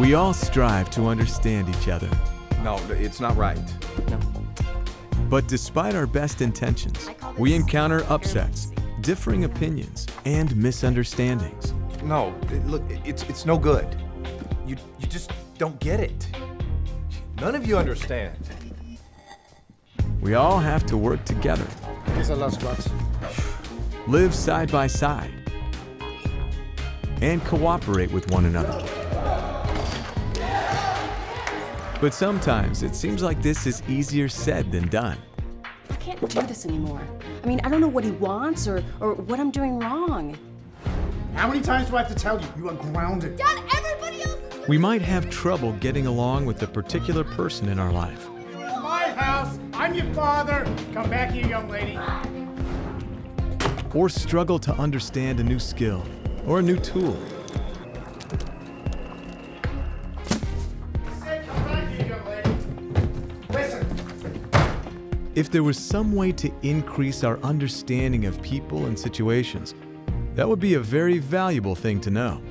We all strive to understand each other. No, it's not right. No. But despite our best intentions, we encounter upsets, differing opinions, and misunderstandings. No, look, it's no good. You just don't get it. None of you understand. We all have to work together, These are lost spots. live side by side, and cooperate with one another. But sometimes it seems like this is easier said than done. I can't do this anymore. I mean, I don't know what he wants or what I'm doing wrong. How many times do I have to tell you? You are grounded. Dad, everybody else is We might have trouble getting along with a particular person in our life. My house. I'm your father. Come back here, young lady. Or struggle to understand a new skill or a new tool. Say, come back here, young lady. Listen. If there was some way to increase our understanding of people and situations, that would be a very valuable thing to know.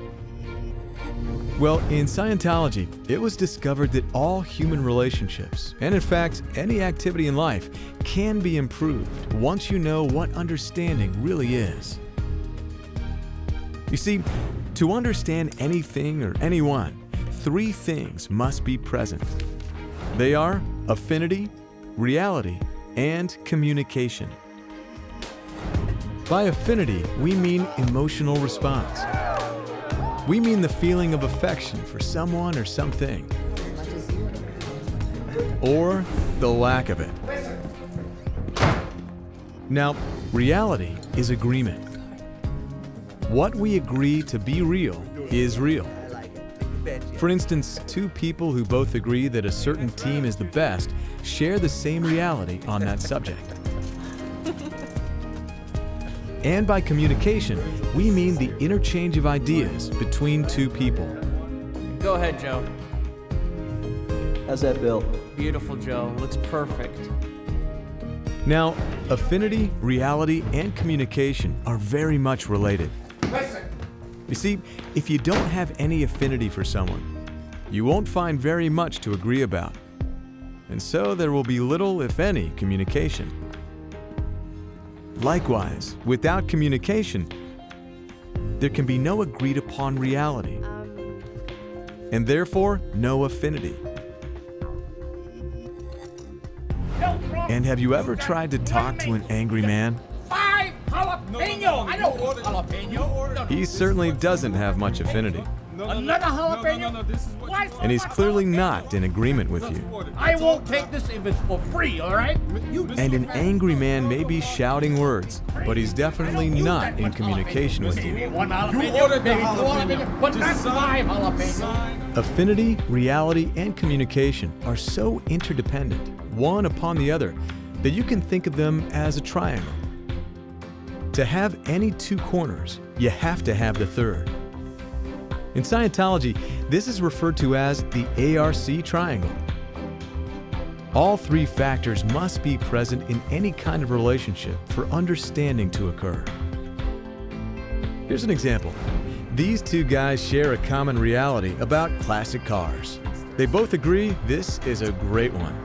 Well, in Scientology, it was discovered that all human relationships, and in fact, any activity in life, can be improved once you know what understanding really is. You see, to understand anything or anyone, three things must be present. They are affinity, reality, and communication. By affinity, we mean emotional response. We mean the feeling of affection for someone or something, or the lack of it. Now, reality is agreement. What we agree to be real is real. For instance, two people who both agree that a certain team is the best share the same reality on that subject. And by communication, we mean the interchange of ideas between two people. Go ahead, Joe. How's that, Bill? Beautiful, Joe. Looks perfect. Now, affinity, reality, and communication are very much related. Listen. You see, if you don't have any affinity for someone, you won't find very much to agree about. And so there will be little, if any, communication. Likewise, without communication, there can be no agreed upon reality, and therefore no affinity. And have you ever tried to talk to an angry man? 5 jalapeno. I don't order jalapeno. He certainly doesn't have much affinity, Another jalapeno. What? and he's clearly not in agreement with you. I won't take this if it's for free, all right? And an angry man may be shouting words, but he's definitely not in communication with you. One jalapeno, maybe 2 jalapeno, but not 5 jalapeno. Affinity, reality, and communication are so interdependent, one upon the other, that you can think of them as a triangle. To have any two corners, you have to have the third. In Scientology, this is referred to as the ARC triangle. All three factors must be present in any kind of relationship for understanding to occur. Here's an example. These two guys share a common reality about classic cars. They both agree this is a great one.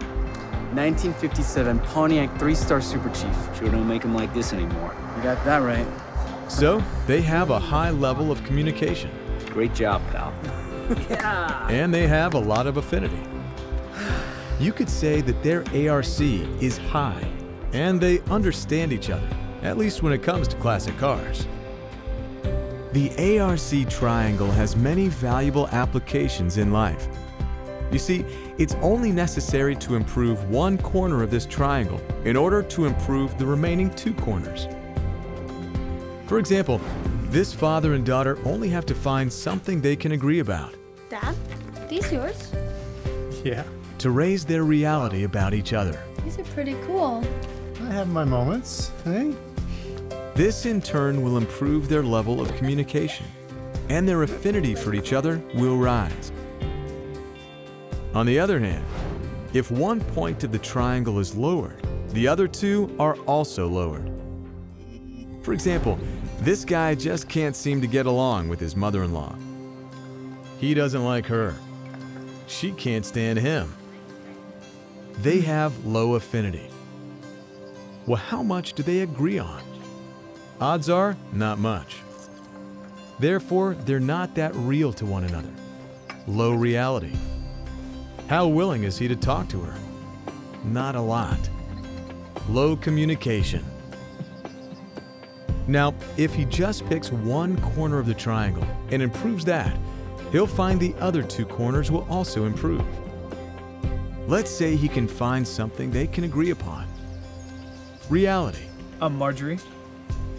1957 Pontiac 3-star Super Chief. Sure don't make them like this anymore. You got that right. So, they have a high level of communication. Great job, pal. And they have a lot of affinity. You could say that their ARC is high, and they understand each other, at least when it comes to classic cars. The ARC triangle has many valuable applications in life. You see, it's only necessary to improve one corner of this triangle in order to improve the remaining two corners. For example, this father and daughter only have to find something they can agree about. Dad, these yours? Yeah. To raise their reality about each other. These are pretty cool. I have my moments, hey? This in turn will improve their level of communication, and their affinity for each other will rise. On the other hand, if one point of the triangle is lowered, the other two are also lowered. For example, this guy just can't seem to get along with his mother-in-law. He doesn't like her, she can't stand him. They have low affinity. Well, how much do they agree on? Odds are, not much. Therefore, they're not that real to one another. Low reality. How willing is he to talk to her? Not a lot. Low communication. Now, if he just picks one corner of the triangle and improves that, he'll find the other two corners will also improve. Let's say he can find something they can agree upon. Reality. Marjorie,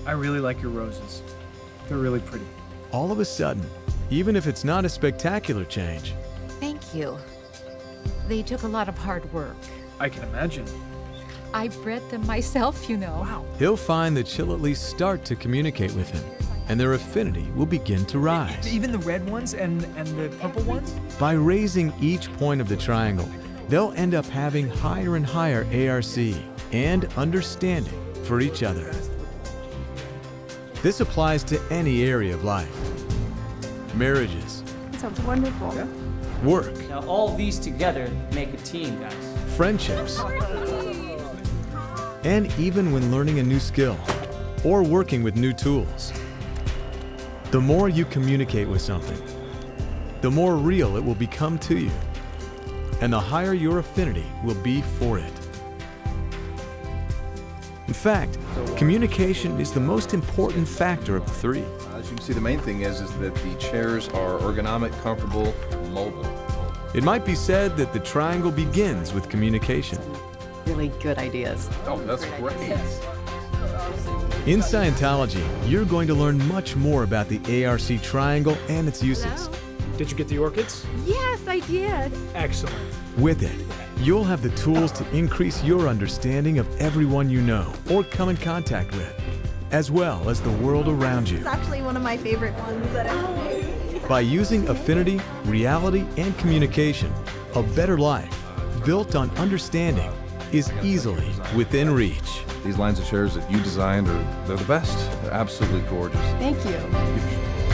I really like your roses. They're really pretty. All of a sudden, even if it's not a spectacular change, Thank you. They took a lot of hard work. I can imagine. I bred them myself, you know. Wow. he'll find that she'll at least start to communicate with him, and their affinity will begin to rise. Even the red ones and the purple ones? By raising each point of the triangle, they'll end up having higher and higher ARC and understanding for each other. This applies to any area of life. Marriages, That sounds wonderful. work, Now all these together make a team, guys. friendships, and even when learning a new skill or working with new tools. The more you communicate with something, the more real it will become to you, and the higher your affinity will be for it. In fact, communication is the most important factor of the three. As you can see, the main thing is that the chairs are ergonomic, comfortable, mobile. It might be said that the triangle begins with communication. Really good ideas. Oh, that's great. In Scientology, you're going to learn much more about the ARC triangle and its uses. Did you get the orchids? Yes, I did. Excellent. With it, you'll have the tools to increase your understanding of everyone you know or come in contact with, as well as the world around you. It's actually one of my favorite ones that I've made. By using affinity, reality, and communication, a better life, built on understanding, is easily within reach. These lines of chairs that you designed they're the best. They're absolutely gorgeous. Thank you.